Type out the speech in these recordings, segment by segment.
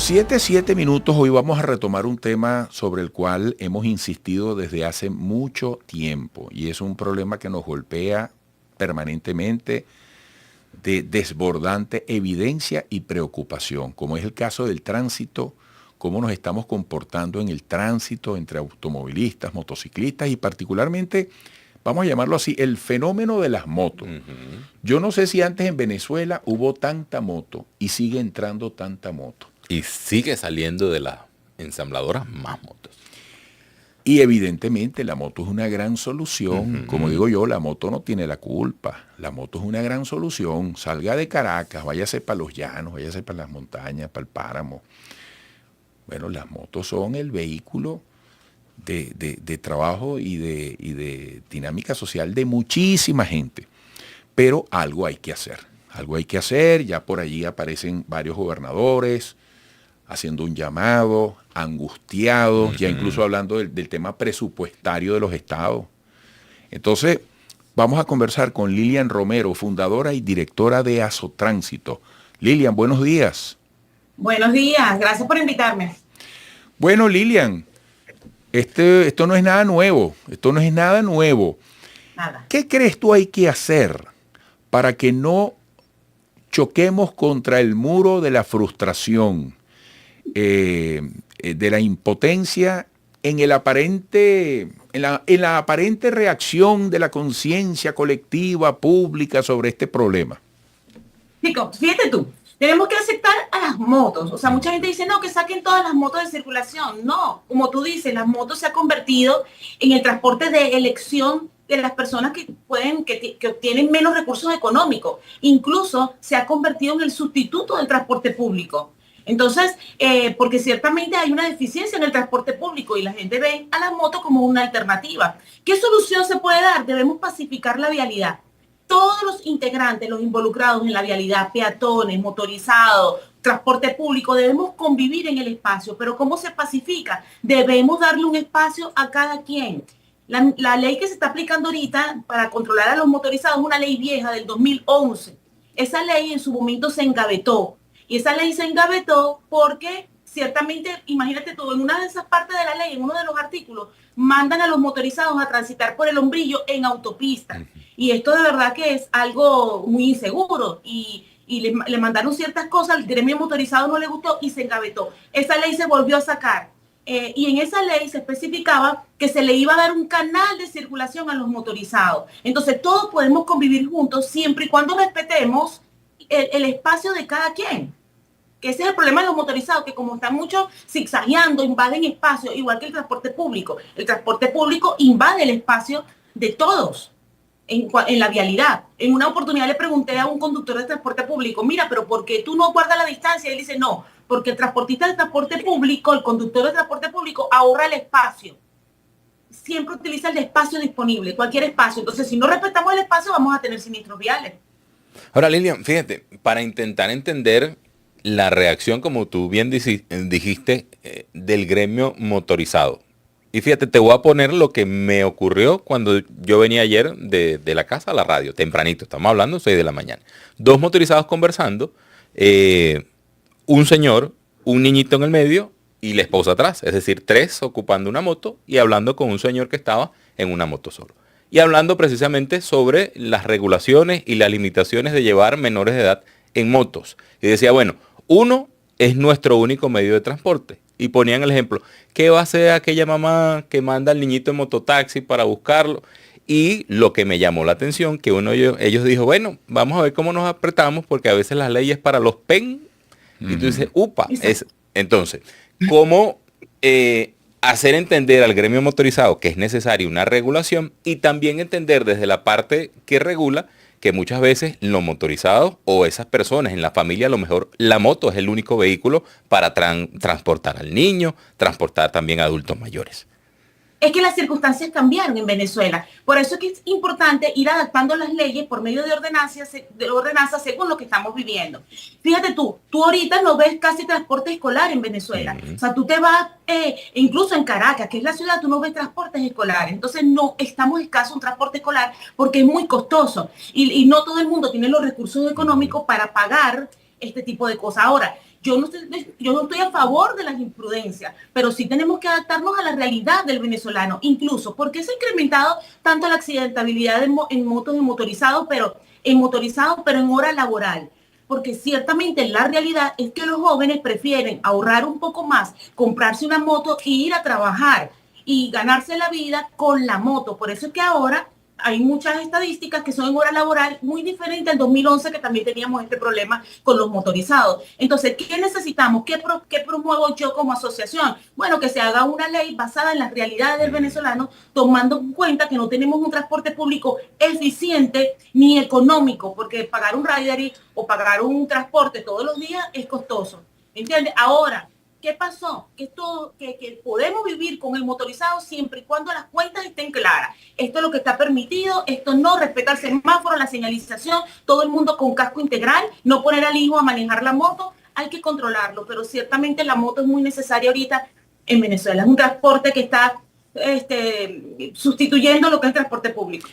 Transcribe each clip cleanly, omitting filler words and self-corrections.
7 minutos. Hoy vamos a retomar un tema sobre el cual hemos insistido desde hace mucho tiempo y es un problema que nos golpea permanentemente de desbordante evidencia y preocupación, como es el caso del tránsito, cómo nos estamos comportando en el tránsito entre automovilistas, motociclistas y particularmente, vamos a llamarlo así, el fenómeno de las motos. Yo no sé si antes en Venezuela hubo tanta moto y sigue entrando tanta moto. Y sigue saliendo de las ensambladoras más motos. Y evidentemente la moto es una gran solución. Como digo yo, la moto no tiene la culpa. La moto es una gran solución. Salga de Caracas, váyase para los llanos, váyase para las montañas, para el páramo. Bueno, las motos son el vehículo de trabajo y de dinámica social de muchísima gente. Pero algo hay que hacer. Algo hay que hacer. Ya por allí aparecen varios gobernadores haciendo un llamado, angustiados, ya incluso hablando del tema presupuestario de los estados. Entonces, vamos a conversar con Lilian Romero, fundadora y directora de Azotránsito. Lilian, buenos días. Buenos días, gracias por invitarme. Bueno, Lilian, esto no es nada nuevo, Nada. ¿Qué crees tú hay que hacer para que no choquemos contra el muro de la frustración, de la impotencia en la aparente reacción de la conciencia colectiva, pública sobre este problema? Chico, fíjate tú, tenemos que aceptar a las motos. O sea, mucha gente dice, no, que saquen todas las motos de circulación. No, como tú dices, las motos se han convertido en el transporte de elección de las personas que obtienen menos recursos económicos. Incluso se ha convertido en el sustituto del transporte público. Entonces, porque ciertamente hay una deficiencia en el transporte público y la gente ve a las motos como una alternativa. ¿Qué solución se puede dar? Debemos pacificar la vialidad. Todos los integrantes, los involucrados en la vialidad, peatones, motorizados, transporte público, debemos convivir en el espacio. Pero ¿cómo se pacifica? Debemos darle un espacio a cada quien. La ley que se está aplicando ahorita para controlar a los motorizados es una ley vieja del 2011. Esa ley en su momento se engavetó. Y esa ley se engavetó porque ciertamente, imagínate tú, en una de esas partes de la ley, en uno de los artículos, mandan a los motorizados a transitar por el hombrillo en autopista. Y esto de verdad que es algo muy inseguro. Y le mandaron ciertas cosas, al gremio motorizado no le gustó y se engavetó. Esa ley se volvió a sacar. Y en esa ley se especificaba que se le iba a dar un canal de circulación a los motorizados. Entonces todos podemos convivir juntos siempre y cuando respetemos el espacio de cada quien. Que ese es el problema de los motorizados, que como están muchos zigzagueando, invaden espacio, igual que el transporte público. El transporte público invade el espacio de todos en la vialidad. En una oportunidad le pregunté a un conductor de transporte público, mira, pero ¿por qué tú no guardas la distancia? Y él dice, no, porque el transportista de transporte público, el conductor de transporte público ahorra el espacio. Siempre utiliza el espacio disponible, cualquier espacio. Entonces, si no respetamos el espacio, vamos a tener siniestros viales. Ahora, Lilian, fíjate, para intentar entender la reacción, como tú bien dijiste, del gremio motorizado. Y fíjate, te voy a poner lo que me ocurrió cuando yo venía ayer de la casa a la radio, tempranito, estamos hablando 6 de la mañana. 2 motorizados conversando, un señor, un niñito en el medio y la esposa atrás. Es decir, 3 ocupando una moto y hablando con un señor que estaba en una moto solo. Y hablando precisamente sobre las regulaciones y las limitaciones de llevar menores de edad en motos. Y decía, bueno, uno es nuestro único medio de transporte. Y ponían el ejemplo, ¿qué va a hacer aquella mamá que manda al niñito en mototaxi para buscarlo? Y lo que me llamó la atención, que ellos dijo, bueno, vamos a ver cómo nos apretamos, porque a veces las leyes para los pen, y tú dices, upa, entonces, ¿cómo hacer entender al gremio motorizado que es necesaria una regulación y también entender desde la parte que regula que muchas veces los motorizados o esas personas en la familia, a lo mejor la moto es el único vehículo para transportar al niño, transportar también a adultos mayores? Es que las circunstancias cambiaron en Venezuela. Por eso es que es importante ir adaptando las leyes por medio de ordenanzas según lo que estamos viviendo. Fíjate tú ahorita no ves casi transporte escolar en Venezuela. O sea, tú te vas, incluso en Caracas, que es la ciudad, tú no ves transportes escolares. Entonces no estamos escasos un transporte escolar porque es muy costoso. Y no todo el mundo tiene los recursos económicos para pagar este tipo de cosas. Ahora, yo no estoy a favor de las imprudencias, pero sí tenemos que adaptarnos a la realidad del venezolano, incluso porque se ha incrementado tanto la accidentabilidad en motos y motorizados, pero en hora laboral. Porque ciertamente la realidad es que los jóvenes prefieren ahorrar un poco más, comprarse una moto e ir a trabajar y ganarse la vida con la moto. Por eso es que ahora hay muchas estadísticas que son en hora laboral muy diferente al 2011, que también teníamos este problema con los motorizados. Entonces, ¿qué necesitamos? ¿Qué promuevo yo como asociación? Bueno, que se haga una ley basada en las realidades del venezolano, tomando en cuenta que no tenemos un transporte público eficiente ni económico, porque pagar un rider o pagar un transporte todos los días es costoso. ¿Entiendes? Ahora, ¿qué pasó? Que podemos vivir con el motorizado siempre y cuando las cuentas estén claras. Esto es lo que está permitido, esto no respeta el semáforo, la señalización, todo el mundo con casco integral, no poner al hijo a manejar la moto, hay que controlarlo, pero ciertamente la moto es muy necesaria ahorita en Venezuela. Es un transporte que está sustituyendo lo que es el transporte público.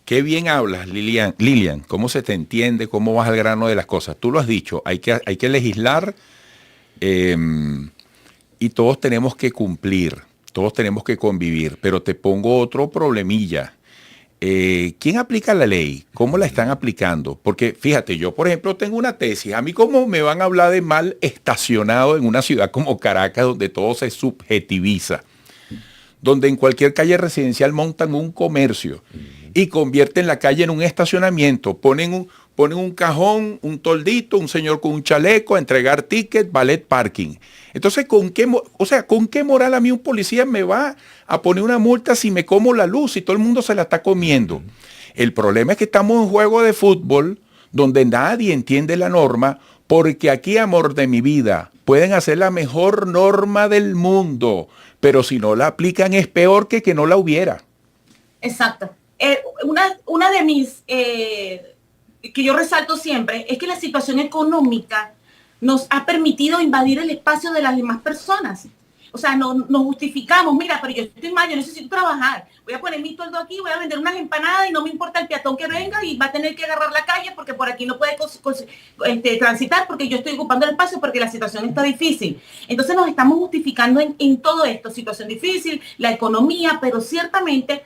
Qué bien hablas, Lilian, ¿cómo se te entiende? ¿Cómo vas al grano de las cosas? Tú lo has dicho, hay que legislar. Y todos tenemos que cumplir, todos tenemos que convivir, pero te pongo otro problemilla. ¿Quién aplica la ley? ¿Cómo la están aplicando? Porque fíjate, yo por ejemplo tengo una tesis. A mí cómo me van a hablar de mal estacionado en una ciudad como Caracas, donde todo se subjetiviza, donde en cualquier calle residencial montan un comercio y convierten la calle en un estacionamiento, ponen un cajón, un toldito, un señor con un chaleco a entregar ticket, valet parking. Entonces, ¿con qué moral a mí un policía me va a poner una multa si me como la luz y todo el mundo se la está comiendo? El problema es que estamos en un juego de fútbol donde nadie entiende la norma, porque aquí, amor de mi vida, pueden hacer la mejor norma del mundo, pero si no la aplican es peor que no la hubiera. Exacto. Una de mis... que yo resalto siempre, es que la situación económica nos ha permitido invadir el espacio de las demás personas. O sea, nos justificamos, mira, pero yo estoy mal, yo necesito trabajar, voy a poner mi sueldo aquí, voy a vender unas empanadas y no me importa el peatón que venga y va a tener que agarrar la calle porque por aquí no puede transitar porque yo estoy ocupando el espacio porque la situación está difícil. Entonces nos estamos justificando en todo esto, situación difícil, la economía, pero ciertamente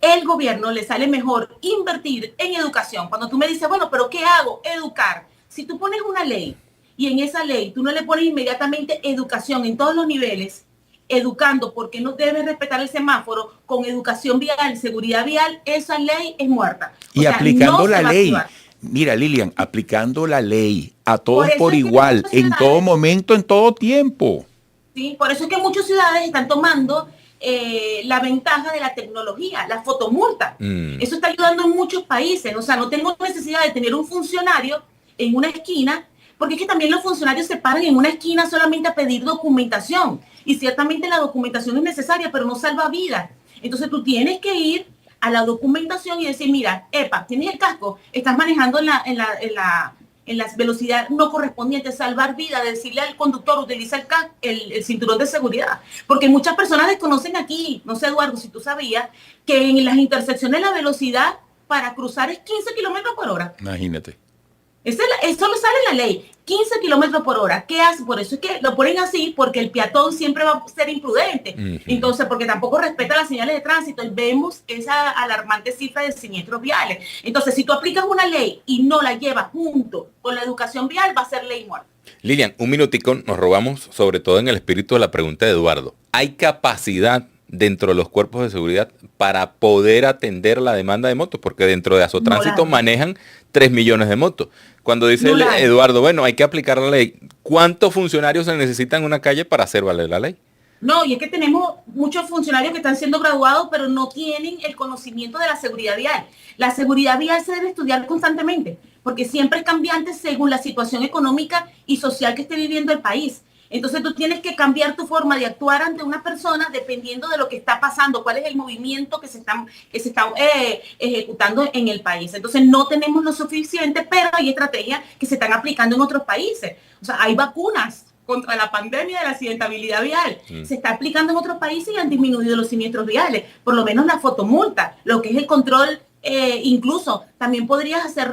el gobierno le sale mejor invertir en educación. Cuando tú me dices, bueno, pero ¿qué hago? Educar. Si tú pones una ley y en esa ley tú no le pones inmediatamente educación en todos los niveles, educando porque no debes respetar el semáforo, con educación vial, seguridad vial, esa ley es muerta. Y aplicando la ley. Mira, Lilian, aplicando la ley a todos por igual, en todo momento, en todo tiempo. Sí, por eso es que muchas ciudades están tomando la ventaja de la tecnología, la fotomulta. Eso está ayudando en muchos países. O sea, no tengo necesidad de tener un funcionario en una esquina, porque es que también los funcionarios se paran en una esquina solamente a pedir documentación. Y ciertamente la documentación es necesaria, pero no salva vidas. Entonces tú tienes que ir a la documentación y decir, mira, epa, tienes el casco, estás manejando en la velocidad no correspondiente, salvar vida, decirle al conductor, utiliza el cinturón de seguridad. Porque muchas personas desconocen aquí, no sé, Eduardo, si tú sabías, que en las intersecciones la velocidad para cruzar es 15 kilómetros por hora. Imagínate. Eso lo sale en la ley, 15 kilómetros por hora. ¿Qué hace? Por eso es que lo ponen así, porque el peatón siempre va a ser imprudente. Entonces, porque tampoco respeta las señales de tránsito y vemos esa alarmante cifra de siniestros viales. Entonces, si tú aplicas una ley y no la llevas junto con la educación vial, va a ser ley muerta. Lilian, un minutico, nos robamos sobre todo en el espíritu de la pregunta de Eduardo. ¿Hay capacidad dentro de los cuerpos de seguridad para poder atender la demanda de motos? Porque dentro de Azotránsito manejan 3 millones de motos. Cuando dice Eduardo, bueno, hay que aplicar la ley, ¿cuántos funcionarios se necesitan en una calle para hacer valer la ley? No, y es que tenemos muchos funcionarios que están siendo graduados, pero no tienen el conocimiento de la seguridad vial. La seguridad vial se debe estudiar constantemente, porque siempre es cambiante según la situación económica y social que esté viviendo el país. Entonces tú tienes que cambiar tu forma de actuar ante una persona dependiendo de lo que está pasando, cuál es el movimiento que se está ejecutando en el país. Entonces no tenemos lo suficiente, pero hay estrategias que se están aplicando en otros países. O sea, hay vacunas contra la pandemia de la accidentabilidad vial. Se está aplicando en otros países y han disminuido los siniestros viales. Por lo menos la fotomulta, lo que es el control, incluso también podrías hacer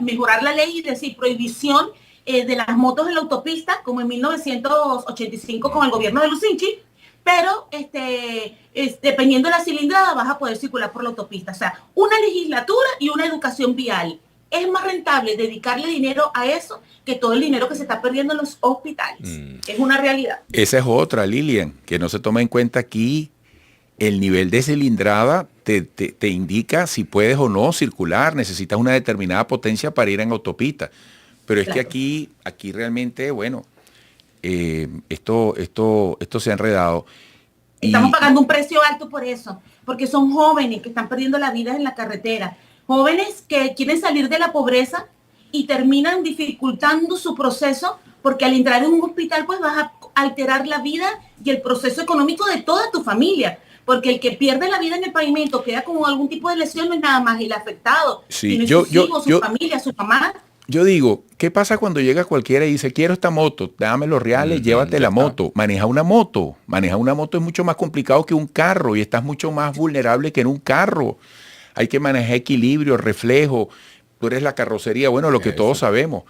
mejorar la ley y decir prohibición de las motos en la autopista, como en 1985 con el gobierno de Lucinchi, pero dependiendo de la cilindrada vas a poder circular por la autopista. O sea, una legislatura y una educación vial. Es más rentable dedicarle dinero a eso que todo el dinero que se está perdiendo en los hospitales. Es una realidad. Esa es otra, Lilian, que no se toma en cuenta aquí. El nivel de cilindrada te indica si puedes o no circular. Necesitas una determinada potencia para ir en autopista. Pero es Claro. que aquí realmente, bueno, esto se ha enredado. Estamos pagando un precio alto por eso, porque son jóvenes que están perdiendo la vida en la carretera. Jóvenes que quieren salir de la pobreza y terminan dificultando su proceso porque al entrar en un hospital pues vas a alterar la vida y el proceso económico de toda tu familia. Porque el que pierde la vida en el pavimento queda con algún tipo de lesión, no es nada más el afectado. Sí, tiene sus hijos, su familia, su mamá. Yo digo, ¿qué pasa cuando llega cualquiera y dice, quiero esta moto, dame los reales, llévate la moto? Maneja una moto es mucho más complicado que un carro y estás mucho más vulnerable que en un carro. Hay que manejar equilibrio, reflejo, tú eres la carrocería, bueno, lo que todos sabemos.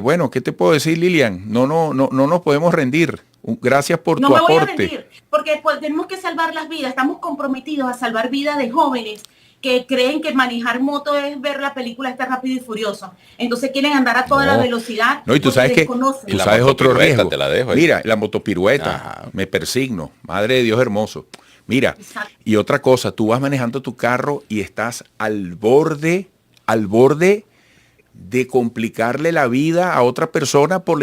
Bueno, ¿qué te puedo decir, Lilian? No nos podemos rendir. Gracias por tu aporte. No me voy a rendir, porque pues, tenemos que salvar las vidas, estamos comprometidos a salvar vidas de jóvenes que creen que manejar moto es ver la película esta Rápido y Furioso. Entonces quieren andar a toda la velocidad. No, y tú sabes que tú sabes otro riesgo. Te la dejo ahí. Mira, la motopirueta, me persigno, madre de Dios hermoso. Mira, exacto. Y otra cosa, tú vas manejando tu carro y estás al borde de complicarle la vida a otra persona por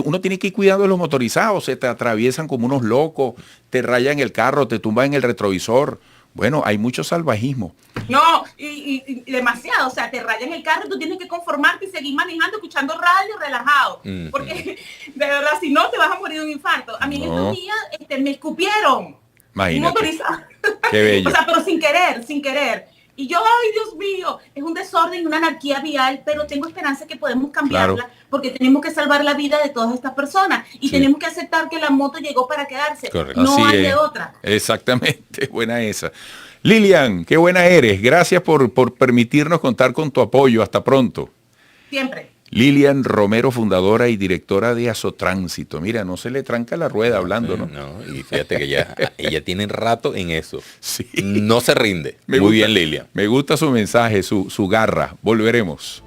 uno tiene que ir cuidando de los motorizados, se te atraviesan como unos locos, te rayan el carro, te tumban en el retrovisor. Bueno, hay mucho salvajismo. No, y demasiado, o sea, te rayan el carro y tú tienes que conformarte y seguir manejando, escuchando radio, relajado. Porque de verdad, si no, te vas a morir de un infarto. A mí en estos días me escupieron. Imagínate. Qué bello. O sea, pero sin querer. Y yo, ay, Dios mío, es un desorden, una anarquía vial, pero tengo esperanza que podemos cambiarla, porque tenemos que salvar la vida de todas estas personas y tenemos que aceptar que la moto llegó para quedarse. Correcto. No hay de otra. Exactamente, buena esa. Lilian, qué buena eres. Gracias por permitirnos contar con tu apoyo. Hasta pronto. Siempre. Lilian Romero, fundadora y directora de Azotránsito. Mira, no se le tranca la rueda hablando, ¿no? No, y fíjate que ella tiene rato en eso. Sí. No se rinde. Muy bien, Lilian. Me gusta su mensaje, su garra. Volveremos.